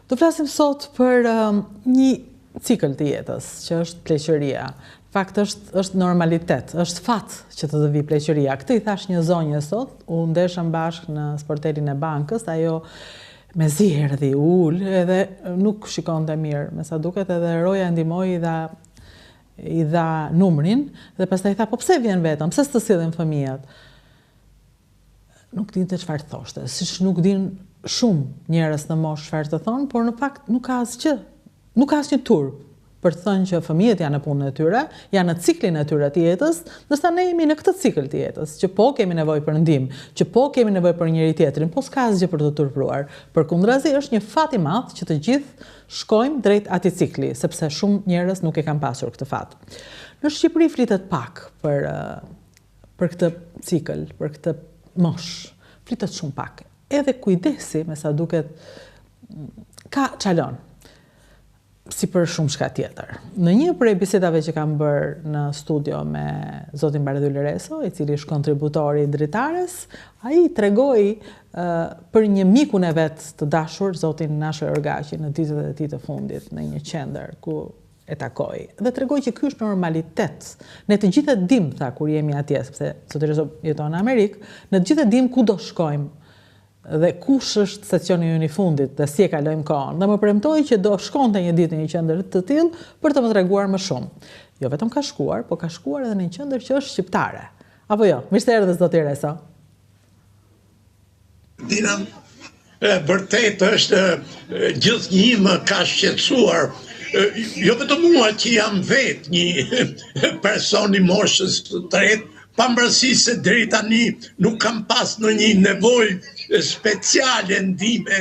Do flasim sot për një cikël të jetës, që është pleqëria. Fakt është normalitet, është fat që të vi pleqëria. Këtë I thash një zonjë sot, u ndeshëm bashkë në sportelin e bankës, ajo me zi erdhi ul, edhe nuk shikon të mirë, me sa duket edhe roja ndihmoi I dha numrin, dhe pastaj tha, po pse vjen vetëm, pse s'të sillen fëmijët? Nuk dinte çfarë thoshte, siç nuk din shumë njerëz në moshë çfarë të thonë, por në fakt nuk ka asgjë. Nuk ka asnjë turp për të thënë që fëmijët janë në punën e tyre, janë në ciklin e tyre të jetës, ndërsa ne jemi në këtë cikël të jetës, që po kemi nevojë për ndihmë, që po kemi nevojë për njëri tjetrin, po s'ka asgjë për të turpruar. Përkundrazi është një fat I madh që të gjithë shkojmë drejt atij cikli, sepse shumë njerëz nuk e kanë pasur këtë fat. Në Shqipëri flitet pak për këtë cikël, për këtë moshë. Flitet shumë pak. Edhe kujdesi, me sa duket, ka çalon. Si për shumë shka tjetër. Në një prej bisedave që kam bërë në studio me zotin Bardhyl Reso, I cili është kontributori I dritares, ai tregoi për një mikun e vet të dashur, zotin Nasho Orgaqi, në ditët e tij të fundit në një qendër ku e takoi. Dhe tregoi që ky është normalitet. Ne të gjithë e dim, tha, kur jemi atje, sepse zoti Reso jeton në Amerikë, ne të gjithë e dim ku do shkojmë. Dhe kush është stacioni ynë I fundit dhe si e kalojmë kohën. Dhe më premtoi që do shkonte një ditë në një qendër të tillë për të më treguar më shumë. Jo vetëm ka shkuar, po ka shkuar edhe në një qendër që është shqiptare. Apo jo? Mirë se erdhës zoti Reso. Dina, vërtet është gjithnjë më ka shqetësuar. Jo vetëm mua që jam vetë një person I moshës së tretë, pavarësisht se deri tani nuk kam pas në një nevojë speciale ndihme,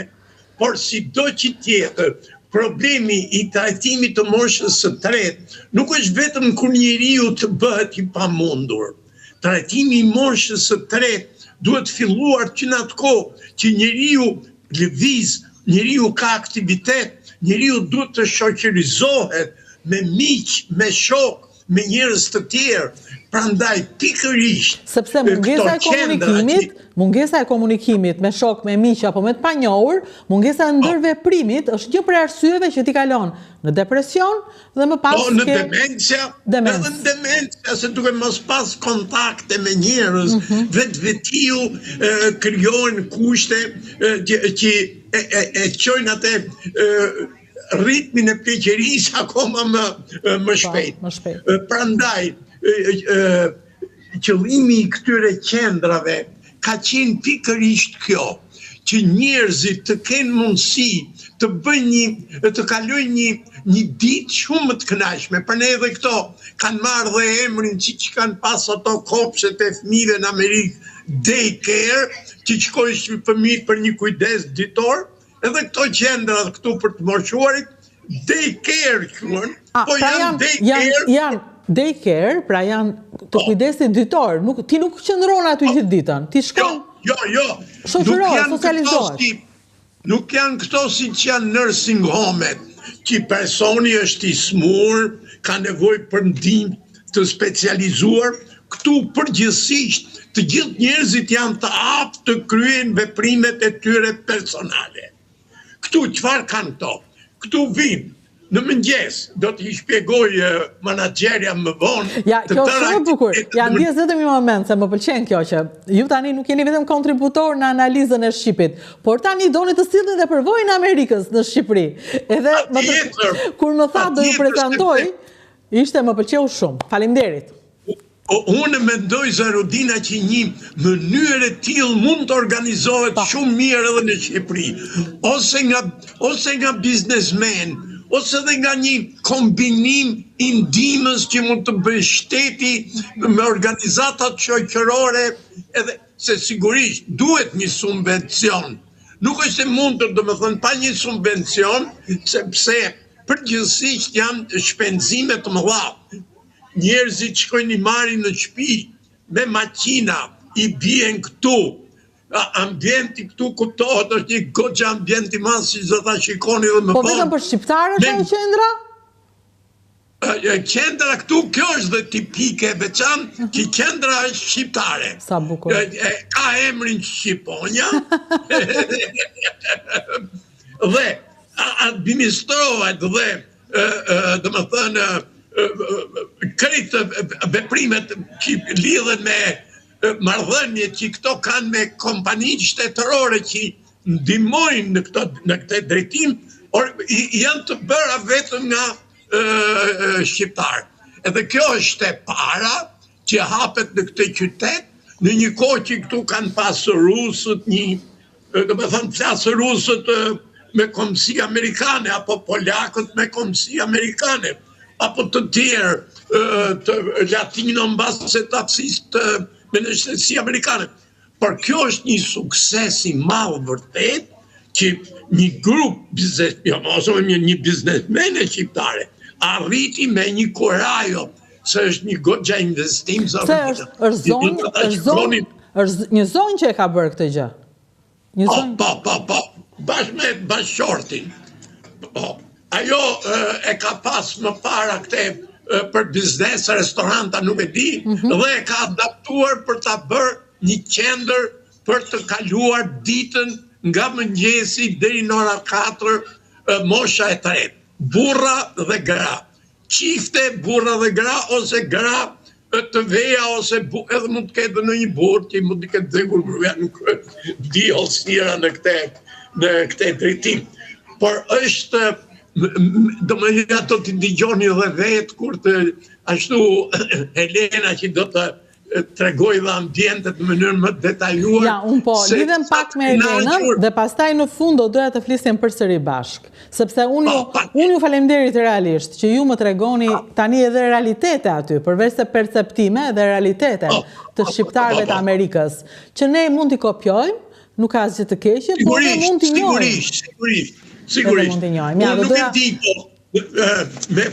por sido që tjetër, problemi I trajtimit të moshës së tretë nuk është vetëm kur njeriu të bëhet I pamundur. Trajtimi I moshës së tretë duhet filluar që në atë kohë që njeriu lëviz, njeriu ka aktivitet, njeriu duhet të shoqërizohet me miq, me shok, me njerëz të tjerë. Prandaj pikërisht sepse mungesa e komunikimit me shok, me miq apo me të panjohur, mungesa e ndërveprimit është një prej arsyeve që ti kalon në depresion dhe më pas në demencia, edhe në demencia se duke mos pas kontakte me njerëz, vetvetiu krijohen kushte që e çojnë atë ritmin e pleqërisë akoma më shpejt. Prandaj qëllimi I këtyre qendrave ka qenë pikërisht kjo, që njerëzit të kenë mundësi të bëjnë të kalojnë një ditë shumë më të kënaqshme. Për ne edhe këto kanë marrë dhe emrin që kanë pas ato kopshet e fëmijëve në Amerikë, daycare, që shkojnë fëmijët për një kujdes ditor, edhe këto qendra këtu për të moshuarit, daycare quhen, po janë daycare, pra janë të kujdesit ditor, ti nuk qëndron aty gjithë ditën, ti shkon. Jo. Shoqërohet, socializohet. Nuk janë këto si që janë nursing home-et, që personi është I smur, ka nevojë për ndihmë të specializuar, këtu përgjithsisht të gjithë njerëzit janë të aftë të kryejnë veprimet e tyre personale. Këtu çfarë kanë këto? Këtu vinë. Në mëngjes, do t'i shpjegoj menaxherja më vonë. Ja, kjo është shumë bukur. Ja, ndjes vetëm një moment, se më pëlqen kjo që ju tani nuk jeni vetëm kontributor në analizën e Shqipit, por tani doni të sillni dhe përvojën e Amerikës në Shqipëri. Edhe kur më tha do ju prezantoj, ishte më pëlqeu shumë. Faleminderit. Unë mendoj Zarudina që një mënyrë e tillë mund të organizohet shumë mirë edhe në Shqipëri, ose nga biznesmen, ose dhe nga një kombinim I ndihmës që mund të bëjë shteti me organizatat shoqërore, edhe se sigurisht duhet një subvencion. Nuk është e mundur, domethënë, pa një subvencion, sepse përgjithsisht janë shpenzime të mëdha. Njerëzit shkojnë I marrin në shtëpi me makina, I bien këtu. Ambienti këtu kuptohet, është një goxha ambienti mas që do ta shikoni edhe më vonë. Po vetëm për shqiptarët është qendra? Qendra këtu, kjo është dhe tipike e veçantë, që qendra është shqiptare. Sa bukur. Ka emrin Shqiponja. Dhe administrohet dhe dhe më thënë krejt veprimet që lidhen me marrëdhënie që këto kanë me kompanitë shtetërore që ndihmojnë në këtë drejtim, janë të bëra vetëm nga shqiptarë. Edhe kjo është e para që hapet në këtë qytet, në një kohë që këtu kanë pasur rusët, do të thënë flasë rusët me komësi amerikane, apo polakët me komësi amerikane, apo të tjerë të latino mbas se taksist me nështësi amerikane. Por kjo është një sukses i madh vërtet që një grup një biznesmene shqiptare arriti me një kurajo, se është një goxha investim. Se është një zonjë që e ka bërë këtë gjë. Po, bashkë me bashkëshortin. Ajo e ka pas më para këte për biznes, restoranta, nuk e di, dhe e ka adaptuar për ta bërë një qendër për të kaluar ditën nga mëngjesi deri në ora 4 mosha e tretë. Burra dhe gra. Qifte, burra dhe gra, ose gra të veja, ose edhe mund të ketë në një burë që mund të ketë dhegur gruja, nuk di olsira në këte drejtim. Por është, do më një ato të ndigjoni dhe vetë, kur të ashtu Elena që do të tregoj dhe ambientet në mënyrë më detajuar. Ja, unë po, lidhem pak me Elenën dhe pastaj në fund do doja të flisjem përsëri bashkë. Sepse unë ju faleminderit realisht që ju më tregoni tani edhe realitete aty, përveç se perceptime edhe realitete të shqiptarëve të Amerikës, që ne mund t'i kopjojmë, nuk ka asgjë të keqe, por ne mund t'i njohim. Sigurisht. Unë nuk e di, me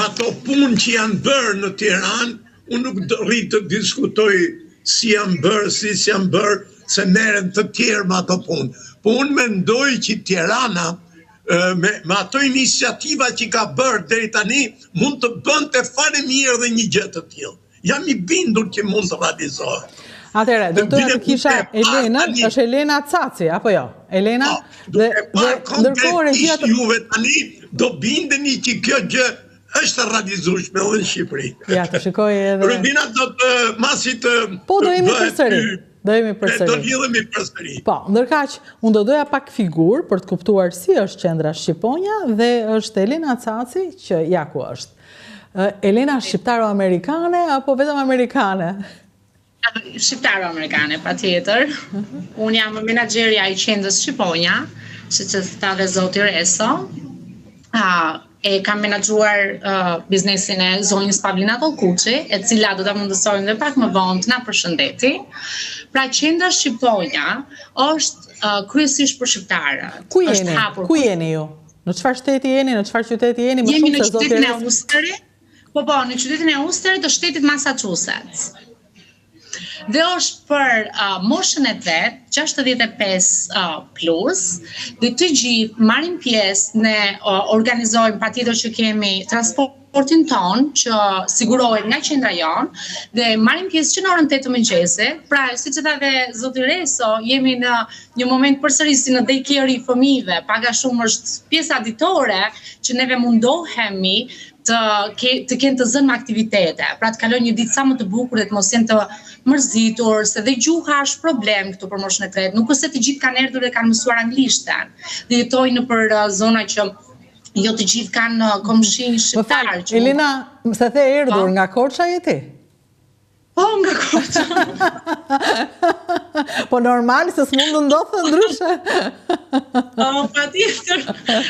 ato punë që janë bërë në Tiranë, unë nuk rritë të diskutoj si janë bërë, si janë bërë, se merren të tjerë me ato punë. Po unë mendoj që Tirana, me ato iniciativa që ka bërë deri tani, mund të bënte fare mirë dhe një gjë të tillë. Jam i bindur që mund të realizohet. Atëherë, do të kisha Elenën, është Elena Caci, apo jo? Elena, dhe ndërkohë regjia juve tani do bindeni që kjo gjë është realizueshme edhe në Shqipëri. Ja, të shikoj edhe. Rubina do të masit po do jemi përsëri. Do lidhemi përsëri. Po, ndërkaq, unë do doja pak figurë për të kuptuar si është qendra Shqiponja dhe është Elena Caci që ja ku është. Elena shqiptaro-amerikane apo vetëm amerikane? Shqiptaro-amerikane, patjetër. Unë jam menaxherja i qendrës Shqiponja, siç e tha dhe zoti Reso. E kam menaxhuar biznesin e zonjës Pavlina Tollkuçi, e cila do ta mundësojmë dhe pak më vonë të na përshëndeti. Pra qendra Shqiponja është kryesisht për shqiptarë. Ku jeni ju? Në çfarë shteti jeni, në çfarë qyteti jeni? Jemi në qytetin e Usterit. Po, në qytetin e Usterit të shtetit Massachusetts. Dhe është për moshën e vet, 65 plus, dhe të gjithë marrin pjesë, ne organizojmë patjetër që kemi transportin ton, që sigurohet nga qendra jonë, dhe marrim pjesë që në orën 8 të mëngjesit. Pra, siç e tha dhe zoti Reso, jemi në një moment përsërisi në daycare i fëmijëve, paga shumë është pjesa ditore që neve mundohemi të kenë të zënë me aktivitete, pra të kalojnë një ditë sa më të bukur dhe të mos jenë të mërzitur, se dhe gjuha është problem këtu për moshën e tretë. Nuk është se të gjithë kanë erdhur dhe kanë mësuar anglishten, dhe jetojnë për zona që jo të gjithë kanë komshinj shqiptar. Elena, se the erdhur nga Korça je ti? Po, nga Korça. Po normal, se s'mund të ndodhë ndryshe.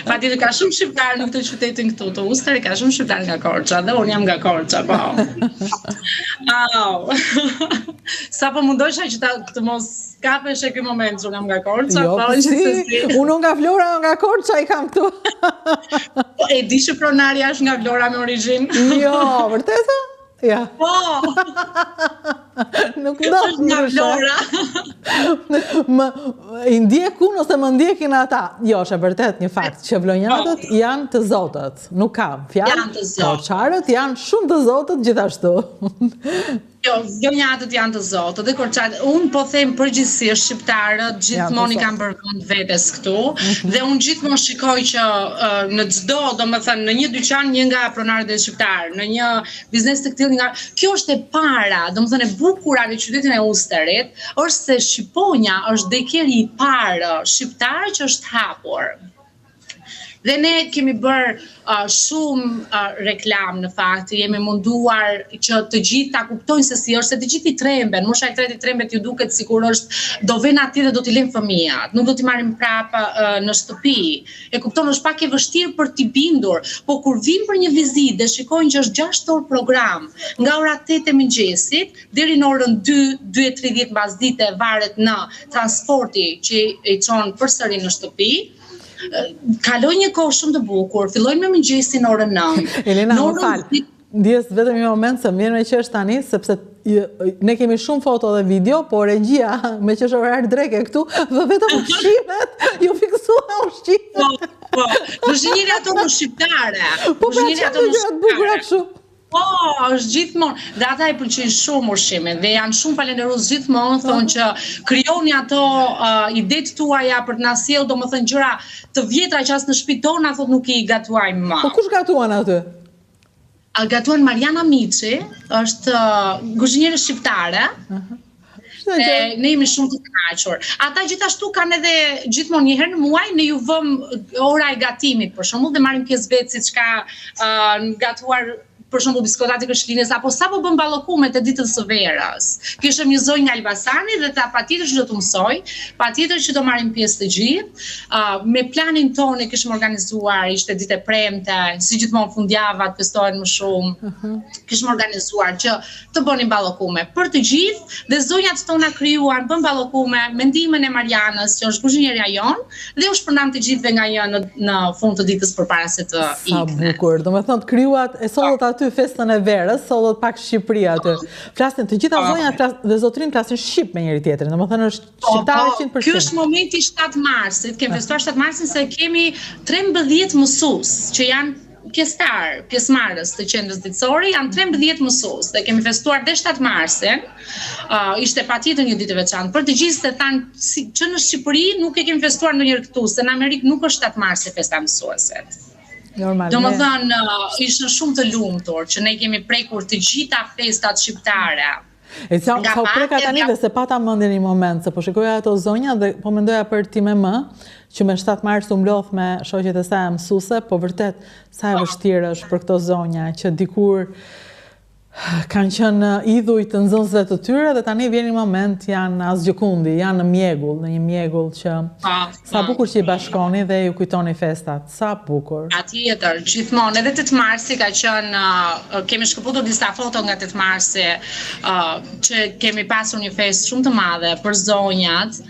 Patjetër ka shumë shqiptar në këtë qytetin këtu, të Usterit ka shumë shqiptar nga Korça, dhe unë jam nga Korça, po. Sa po mundosha që të mos kapesh e ky moment që unë jam nga Korça, po unë nga Vlora, nga Korça i kam këtu. E di që pronarja është nga Vlora me origjinë. Jo, vërtetë? Ja. Po. Nuk ndodh nga Vlora. I ndjek unë ose më ndjekin ata. Jo, është e vërtet një fakt që vlonjatët janë të zotët. Nuk kam fjalë. Janë të zotë. Korçarët janë shumë të zotët gjithashtu. Jo, vlonjatët janë të zotë dhe korçarët. Unë po them përgjithsisht shqiptarët gjithmonë i kanë bërë vend vetes këtu dhe unë gjithmonë shikoj që në çdo, domethënë në një dyqan një nga pronarët e shqiptar, në një biznes tektil nga kjo është e para, domethënë e bukura në qytetin e Usterit, është se Shqiponja është dekeri i parë shqiptar që është hapur. Dhe ne kemi bërë shumë reklam në fakt, jemi munduar që të gjithë ta kuptojnë se si është, se të gjithë i tremben, mosha e tretë i trembet ju duket sikur është do vjen aty dhe do t'i lënë fëmijat, nuk do t'i marrim prapë në shtëpi. E kupton, është pak e vështirë për t'i bindur, po kur vim për një vizitë dhe shikojnë që është 6 orë program, nga ora 8 e mëngjesit deri në orën 2:30 mbasdite, varet në transporti që i çon përsëri në shtëpi. Kaloj një kohë shumë të bukur, fillojnë me mëngjesin orën 9. Elena, më fal. Ndjes vetëm një moment se më vjen me qesh tani, sepse ne kemi shumë foto dhe video, por regjia me që është orar dreke këtu, dhe vetëm ushqimet, ju fiksua ushqimet. Po, kuzhinierja tonë shqiptare. Po pra çfarë do të bukura kështu? Po, është gjithmonë. Dhe ata i pëlqejnë shumë ushqimet dhe janë shumë falenderues gjithmonë, thonë që krijoni ato idetë tuaja për të na sjellë, domethënë gjëra të vjetra që as në shtëpitë tona thotë nuk i gatuajmë më. Po kush gatuan aty? Gatuan Mariana Miçi, është kuzhiniere shqiptare. Ne jemi shumë të kënaqur. Ata gjithashtu kanë edhe gjithmonë një herë në muaj ne ju vëm ora e gatimit për shembull dhe marrim pjesë vetë siç ka gatuar për shembull biskotat e Këshillinës apo sapo bën ballokumet e ditës së verës. Kishëm një zonjë nga Elbasani dhe ta patjetër që do të mësoj, patjetër që do marrim pjesë të gjithë. Me planin tonë kishëm organizuar, ishte ditë e premte, si gjithmonë fundjavat festohen më shumë. Kishëm organizuar që të bënin ballokume për të gjithë dhe zonjat tona krijuan, bën ballokume me ndihmën e Marianës, që është kuzhinierja jon, dhe u shpërndam të gjithëve nga ajo në fund të ditës përpara se të ikne. Sa bukur, domethënë krijuat e sollët aty festën e verës, sollët pak Shqipëri aty. Flasin të gjitha zonjat dhe zotrin flasin shqip me njëri tjetrin. Domethënë është shqiptare 100%. Ky është momenti 7 marsit, kemi festuar 7 marsin se kemi 13 mësues që janë pjesëmarrës të qendrës ditësore, janë 13 mësues dhe kemi festuar dhe 7 marsin. Ishte patjetër një ditë e veçantë. Për të gjithë se thanë që në Shqipëri nuk e kemi festuar ndonjëherë këtu, se në Amerikë nuk është 7 marsi festa mësuesit. Domethënë ishte shumë të lumtur që ne kemi prekur të gjitha festat shqiptare. E sa u preka tani dhe se pata mendjen një moment, se po shikoja ato zonja dhe po mendoja për Tim që me 7 mars u mblodh me shoqet e saj mësuese, po vërtet sa e vështirë është për këto zonja që dikur kanë qenë idhuj të nxënësve të tyre dhe tani vjen një moment janë asgjëkundi, janë në mjegull, në një mjegull që sa bukur që i bashkoni dhe ju kujtoni festat, sa bukur. Patjetër, gjithmonë, edhe 8 marsi ka qenë, kemi shkëputur disa foto nga 8 marsi, që kemi pasur një festë shumë të madhe për zonjat.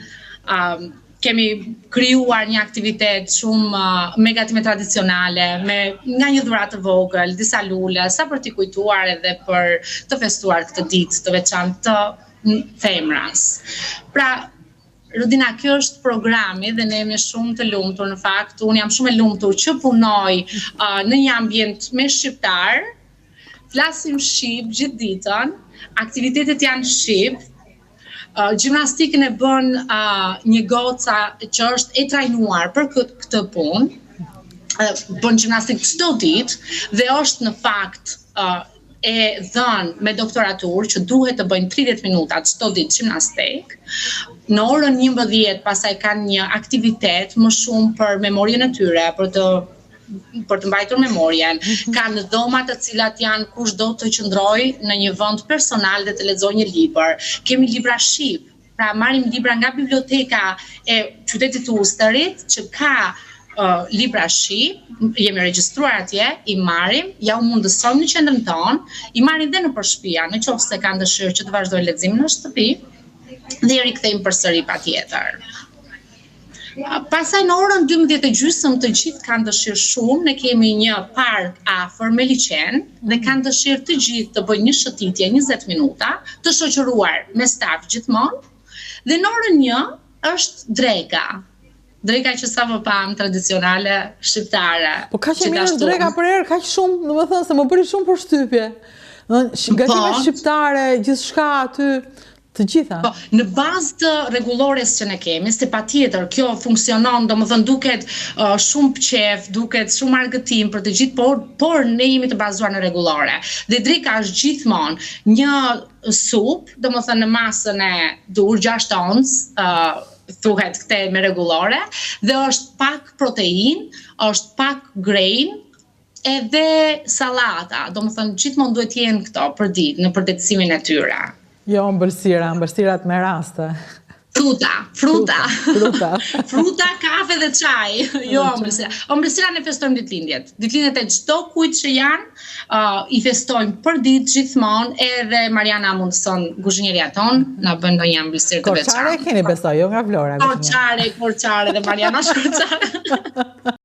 Kemi krijuar një aktivitet shumë me gatime tradicionale, nga një dhuratë të vogël, disa lule, sa për t'i kujtuar edhe për të festuar këtë ditë të veçantë të femrës. Pra, Rodina, kjo është programi dhe ne jemi shumë të lumtur në fakt. Unë jam shumë e lumtur që punoj në një ambient me shqiptar, flasim shqip gjithë ditën, aktivitetet janë shqip. Gjimnastikën e bën një goca që është e trajnuar për këtë punë, bën gjimnastik çdo ditë dhe është në fakt e dhënë me doktoraturë që duhet të bëjnë 30 minuta çdo ditë gjimnastik. Në orën 11 pastaj kanë një aktivitet më shumë për memorien e tyre, për të mbajtur memorien. Kanë dhoma të cilat janë kushdo të qëndroj në një vend personal dhe të lexojë një libër. Kemi libra shqip, pra marrim libra nga biblioteka e qytetit të Usterit që ka libra shqip, jemi regjistruar atje, i marrim, ja u mundësojmë në qendrën tonë, i marrim dhe nëpër shtëpia, nëse kanë dëshirë që të vazhdojnë leximin në shtëpi, dhe i rikthejmë përsëri patjetër. Pasaj në orën 12:30 të gjithë kanë dëshirë shumë, ne kemi një park afër me liçen dhe kanë dëshirë të gjithë të bëjnë një shëtitje 20 minuta, të shoqëruar me staf gjithmonë, dhe në orën 1 është dreka. Dreka që sa më pam tradicionale shqiptare. Po ka që mirë është dreka për herë, ka që shumë, në më thënë se më bëri shumë për shtypje. Gatime shqiptare, gjithçka aty, të gjitha. Po, në bazë të rregullores që ne kemi, se patjetër kjo funksionon, domethënë duket shumë pqef, duket shumë argëtim për të gjithë, por ne jemi të bazuar në rregullore. Dhe dreka është gjithmonë një supë, domethënë në masën e dur 6 oncë, thuhet këte me rregullore, dhe është pak protein, është pak grain, edhe salata, domethënë gjithmonë duhet jenë këto për ditë në përtetësimin e tyre. Jo, ëmbëlsirat me raste. Fruta, kafe dhe çaj. Jo, ëmbëlsira. Ëmbëlsira ne festojmë ditëlindjet. Ditëlindjet e çdo kujt që janë, i festojmë për ditë gjithmonë, edhe Mariana mundson kuzhinjeria ton, na bën ndonjë ëmbëlsirë të veçantë. Korçare keni besoj, jo nga Vlora. Korçare dhe Mariana shkorçare.